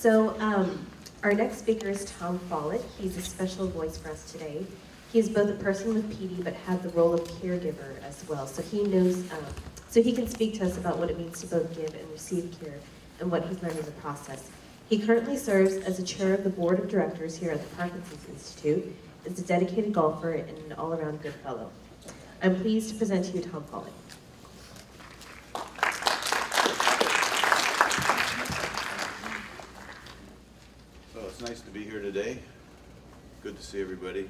Our next speaker is Tom Follett. He's a special voice for us today. He is both a person with PD, but had the role of caregiver as well. So he knows, so he can speak to us about what it means to both give and receive care and what he's learned in the process. He currently serves as a chair of the board of directors here at the Parkinson's Institute, is a dedicated golfer and an all-around good fellow. I'm pleased to present to you Tom Follett. Well, it's nice to be here today. Good to see everybody.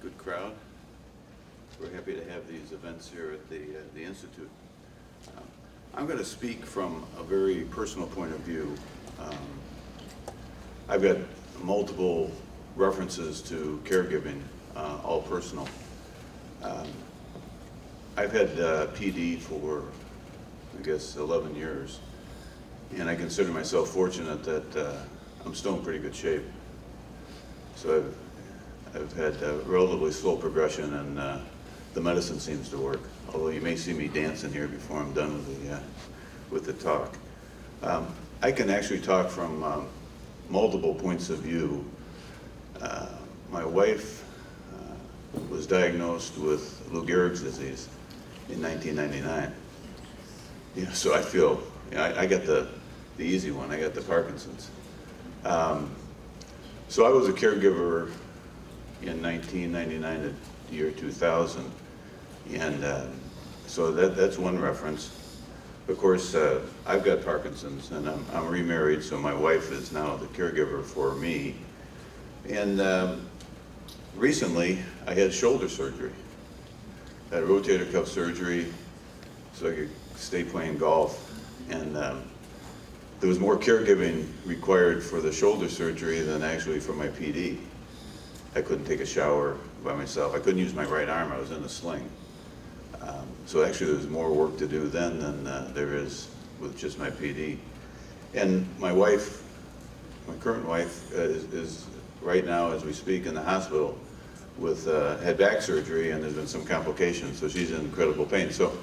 Good crowd. We're happy to have these events here at the Institute. I'm going to speak from a very personal point of view. I've got multiple references to caregiving, all personal. I've had PD for, I guess, 11 years, and I consider myself fortunate that I'm still in pretty good shape. So I've had a relatively slow progression, and the medicine seems to work. Although you may see me dancing here before I'm done with the talk. I can actually talk from multiple points of view. My wife was diagnosed with Lou Gehrig's disease in 1999. You know, so I feel, you know, I got the easy one. I got the Parkinson's. So I was a caregiver in 1999 to the year 2000, and so that's one reference. Of course, I've got Parkinson's, and I'm remarried, so my wife is now the caregiver for me. And recently, I had shoulder surgery. I had rotator cuff surgery so I could stay playing golf. And there was more caregiving required for the shoulder surgery than actually for my PD. I couldn't take a shower by myself. I couldn't use my right arm. I was in a sling. So actually, there's more work to do then than there is with just my PD. And my wife, my current wife, is right now, as we speak, in the hospital with had back surgery, and there's been some complications, so she's in incredible pain. So,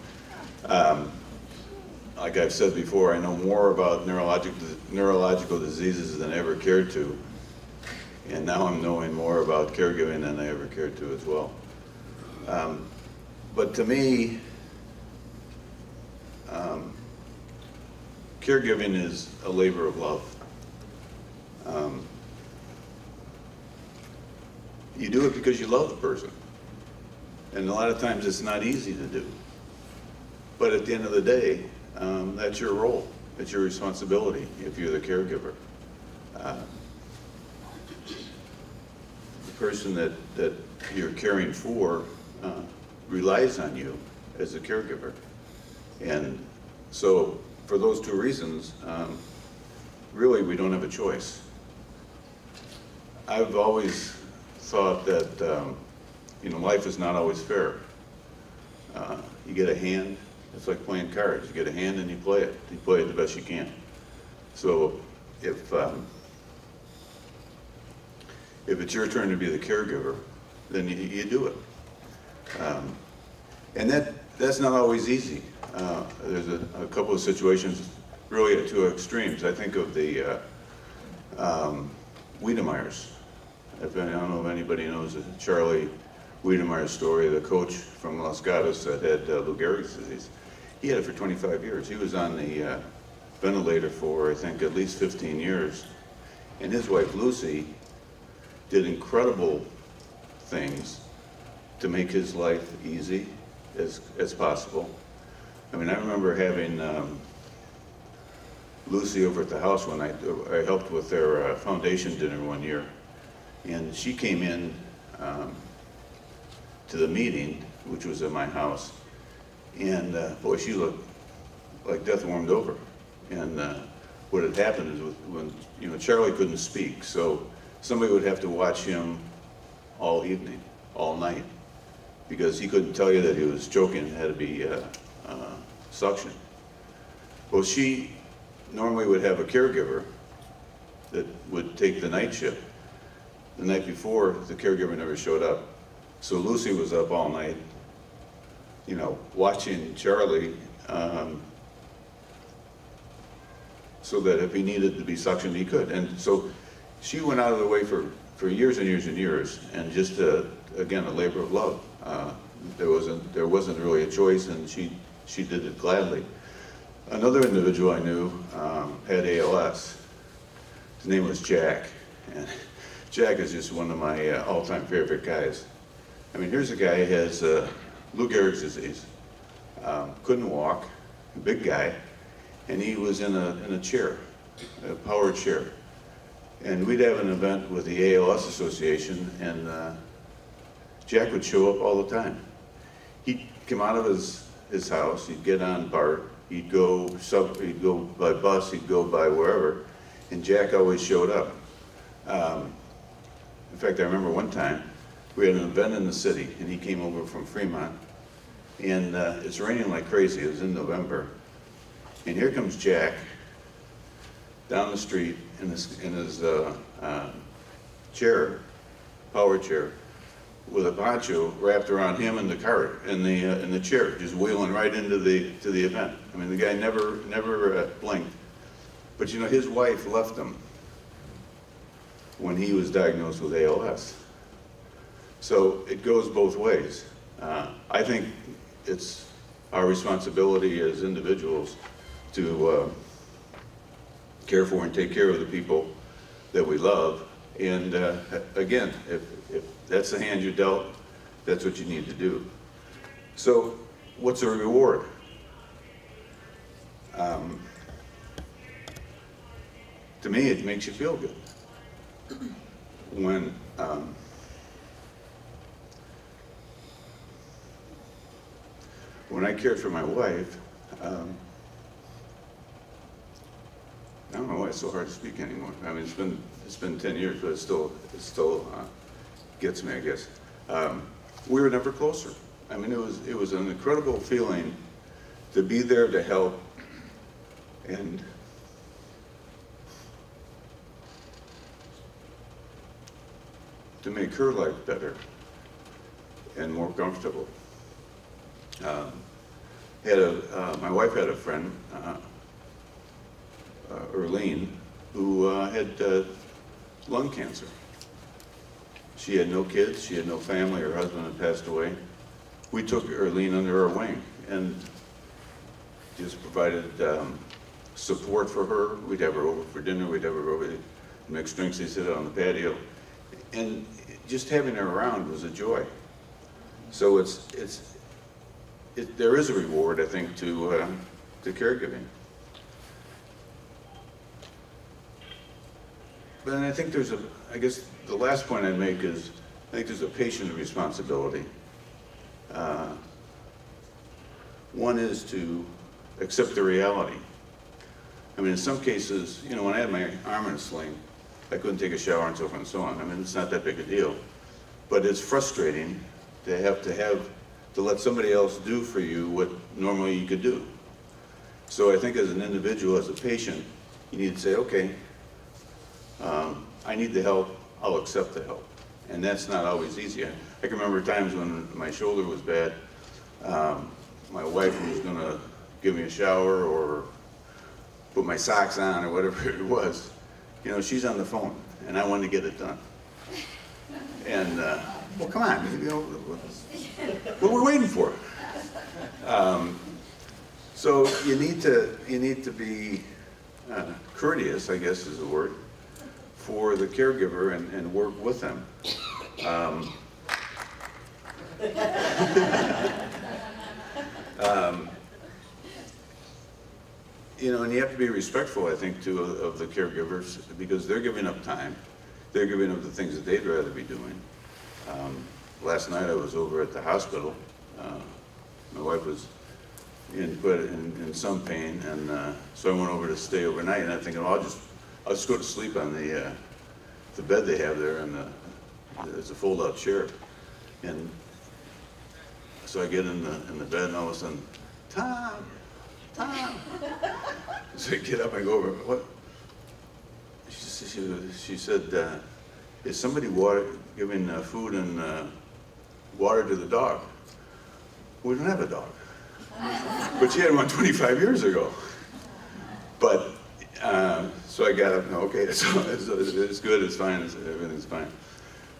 like I've said before, I know more about neurological diseases than I ever cared to, and now I'm knowing more about caregiving than I ever cared to as well. But to me, caregiving is a labor of love. You do it because you love the person. And a lot of times it's not easy to do. But at the end of the day, that's your role. It's your responsibility if you're the caregiver. The person that you're caring for relies on you as a caregiver. And so for those two reasons, really we don't have a choice. I've always thought that you know, life is not always fair. You get a hand, it's like playing cards. You get a hand and you play it. You play it the best you can. So if it's your turn to be the caregiver, then you do it. And that's not always easy. There's a couple of situations really at two extremes. I think of the Wiedemeyers. I don't know if anybody knows the Charlie Wiedemeyer story, the coach from Los Gatos that had Lou Gehrig's disease. He had it for 25 years. He was on the ventilator for, I think, at least 15 years. And his wife, Lucy, did incredible things to make his life easy as possible. I mean, I remember having Lucy over at the house when I helped with their foundation dinner one year. And she came in to the meeting, which was at my house, and boy, she looked like death warmed over. And what had happened is when, you know, Charlie couldn't speak, so somebody would have to watch him all evening, all night, because he couldn't tell you that he was choking and had to be suction. Well, she normally would have a caregiver that would take the night shift. The night before, the caregiver never showed up. So Lucy was up all night, you know, watching Charlie so that if he needed to be suctioned, he could. And so she went out of the way for years and years and years, and just, again, a labor of love. There wasn't really a choice, and she did it gladly. Another individual I knew had ALS. His name was Jack, and Jack is just one of my all-time favorite guys. I mean, here's a guy who has Lou Gehrig's disease, couldn't walk, big guy, and he was in a chair, a power chair. And we'd have an event with the ALS Association, and Jack would show up all the time. He'd come out of his house, he'd get on BART, he'd go by bus, he'd go by wherever, and Jack always showed up. In fact, I remember one time, we had an event in the city, and he came over from Fremont, and it's raining like crazy. It was in November, and here comes Jack down the street in his chair, power chair, with a poncho wrapped around him and the cart in the chair, just wheeling right into the event. I mean, the guy never blinked. But you know, his wife left him when he was diagnosed with ALS. So it goes both ways. I think it's our responsibility as individuals to care for and take care of the people that we love. And again, if that's the hand you're dealt, that's what you need to do. So what's a reward? To me, it makes you feel good. When I cared for my wife, I don't know why it's so hard to speak anymore. I mean, it's been 10 years, but it still gets me, I guess. We were never closer. I mean, it was an incredible feeling to be there to help and to make her life better and more comfortable. My wife had a friend, Erlene, who had lung cancer. She had no kids, she had no family, her husband had passed away. We took Erlene under our wing and just provided support for her. We'd have her over for dinner, we'd have her over to mix drinks, they'd sit out on the patio. And just having her around was a joy. So there is a reward, I think, to caregiving. But then I think I guess the last point I'd make is, I think there's a patient responsibility. One is to accept the reality. I mean, in some cases, you know, when I had my arm in a sling, I couldn't take a shower and so forth and so on. I mean, it's not that big a deal. But it's frustrating to let somebody else do for you what normally you could do. So I think as an individual, as a patient, you need to say, okay, I need the help, I'll accept the help. And that's not always easy. I can remember times when my shoulder was bad, my wife was gonna give me a shower or put my socks on or whatever it was. You know, she's on the phone, and I wanted to get it done. And, well, come on, you know, what we're waiting for. So you need to be courteous, I guess is the word, for the caregiver and work with them. You know, and you have to be respectful, I think, too, of the caregivers, because they're giving up time. They're giving up the things that they'd rather be doing. Last night I was over at the hospital. My wife was in some pain, and so I went over to stay overnight, and I'm thinking, well, I'll just go to sleep on the bed they have there, and it's a fold-out chair. And so I get in the bed, and all of a sudden, Tom! So I get up and go over, what? She said, is somebody giving food and water to the dog? We don't have a dog. But she had one 25 years ago. But So I got up, no, okay, so it's good, it's fine, everything's fine.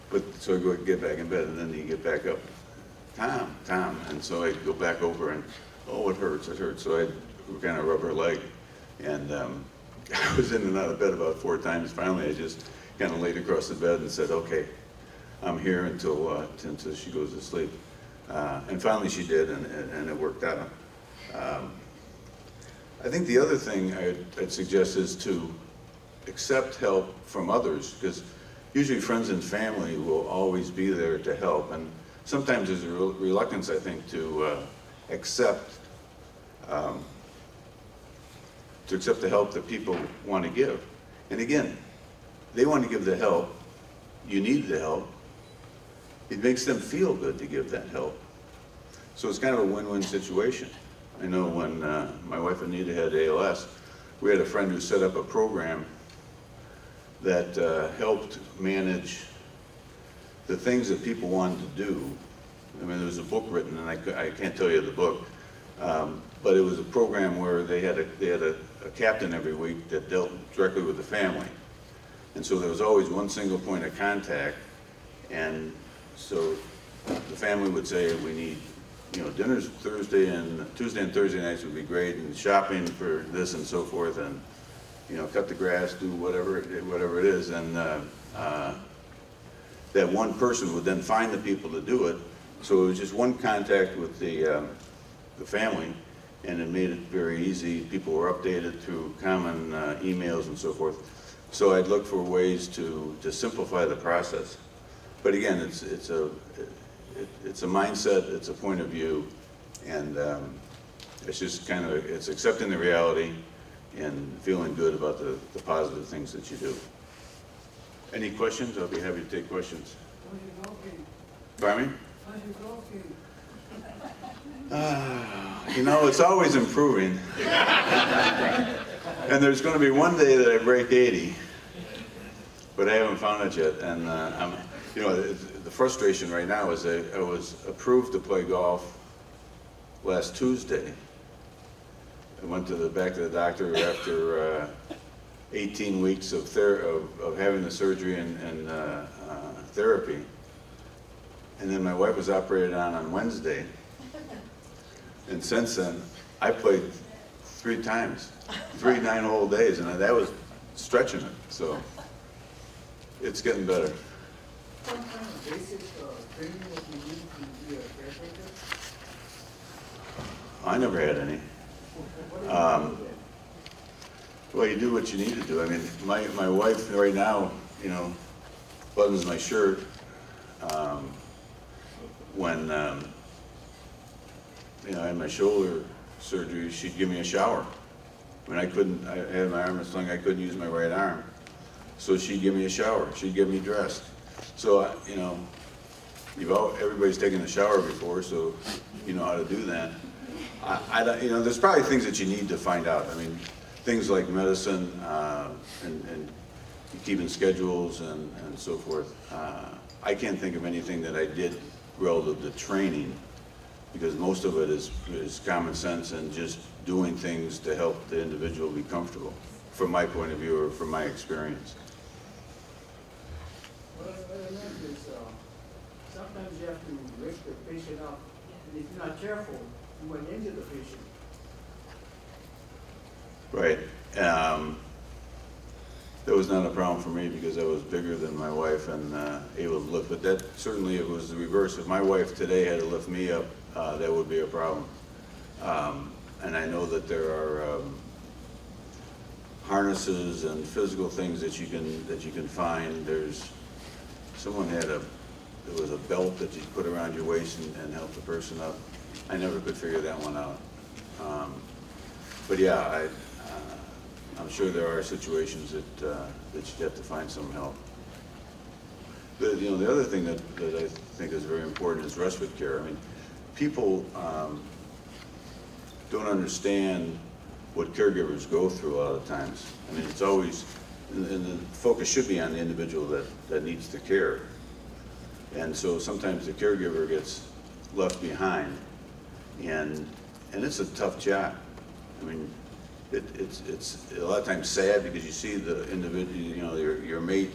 But, so I go get back in bed, and then you get back up. Tom, and so I go back over and, oh, it hurts. So I kind of rub her leg, and I was in and out of bed about 4 times. Finally, I just kind of laid across the bed and said, okay, I'm here until she goes to sleep. And finally she did, and it worked out. I think the other thing I'd suggest is to accept help from others, because usually friends and family will always be there to help. And sometimes there's a reluctance, I think, to accept the help that people want to give. And again, they want to give the help, you need the help, it makes them feel good to give that help. So it's kind of a win-win situation. I know when my wife Anita had ALS, we had a friend who set up a program that helped manage the things that people wanted to do. I mean, there was a book written, and I can't tell you the book, but it was a program where they had a captain every week that dealt directly with the family. And so there was always one single point of contact, and so the family would say, we need, dinners Tuesday and Thursday nights would be great, and shopping for this and so forth, and cut the grass, do whatever it is, and that one person would then find the people to do it. So it was just one contact with the family, and it made it very easy. People were updated through common emails and so forth. So I'd look for ways to simplify the process. But again, it's a mindset, it's a point of view, and it's just kind of, it's accepting the reality and feeling good about the positive things that you do. Any questions? I'll be happy to take questions. How's your golfing? Pardon me? How's your golfing? It's always improving. And there's going to be one day that I break 80, but I haven't found it yet. And the frustration right now is I was approved to play golf last Tuesday. I went back to the doctor after 18 weeks of having the surgery and therapy. And then my wife was operated on Wednesday. And since then, I played 3 times, 3 9-hole days, and that was stretching it. So it's getting better. What kind of basic training that you need to be a caretaker? I never had any. Well, you do what you need to do. I mean, my wife right now, buttons my shirt. When I had my shoulder surgery, she'd give me a shower. I mean, I had my arm in a sling, I couldn't use my right arm. So she'd give me a shower, she'd get me dressed. So, everybody's taken a shower before, so you know how to do that. There's probably things that you need to find out. I mean, things like medicine and keeping schedules and so forth. I can't think of anything that I did relative to training, because most of it is common sense and just doing things to help the individual be comfortable, from my point of view or from my experience. What I learned is sometimes you have to wake the patient up, and if you're not careful, you might injure the patient. Right. That was not a problem for me because I was bigger than my wife and able to lift. But that certainly, it was the reverse. If my wife today had to lift me up, that would be a problem. And I know that there are harnesses and physical things that you can find. There was a belt that you put around your waist and help the person up. I never could figure that one out. But yeah, I'm sure there are situations that you have to find some help. The other thing that I think is very important is respite care. I mean, people don't understand what caregivers go through a lot of times. I mean, it's always, and the focus should be on the individual that needs the care. And so sometimes the caregiver gets left behind, and it's a tough job. I mean, it's a lot of times sad because you see the individual, you know, your mate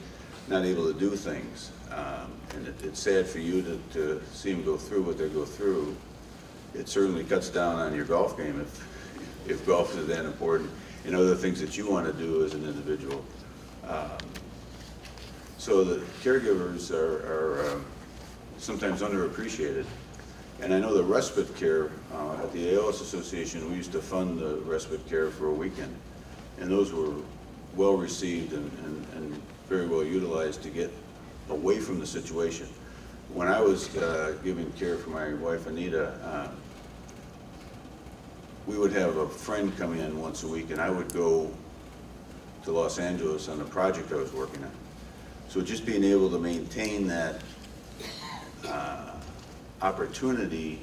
not able to do things. And it's sad for you to see them go through what they go through. It certainly cuts down on your golf game if golf is that important, and other things that you want to do as an individual. So the caregivers are sometimes underappreciated. And I know the respite care, at the ALS Association, we used to fund the respite care for a weekend. And those were well received and very well utilized to get away from the situation. When I was giving care for my wife Anita, we would have a friend come in once a week, and I would go to Los Angeles on a project I was working on. So just being able to maintain that opportunity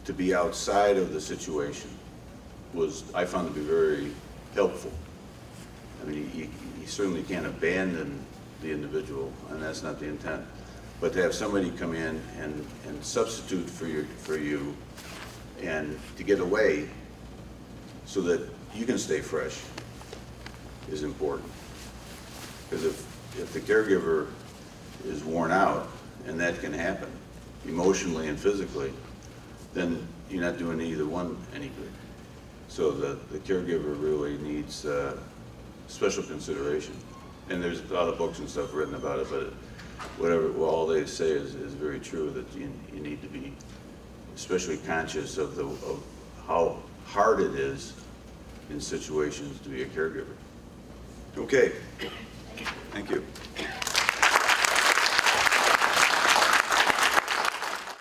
to be outside of the situation was, I found to be very helpful. I mean, you certainly can't abandon the individual, and that's not the intent. But to have somebody come in and substitute for you and to get away so that you can stay fresh is important. Because if the caregiver is worn out, and that can happen emotionally and physically, then you're not doing either one any good. So the caregiver really needs special consideration. And there's a lot of books and stuff written about it, but well, all they say is very true, that you need to be especially conscious of how hard it is in situations to be a caregiver. Okay, thank you.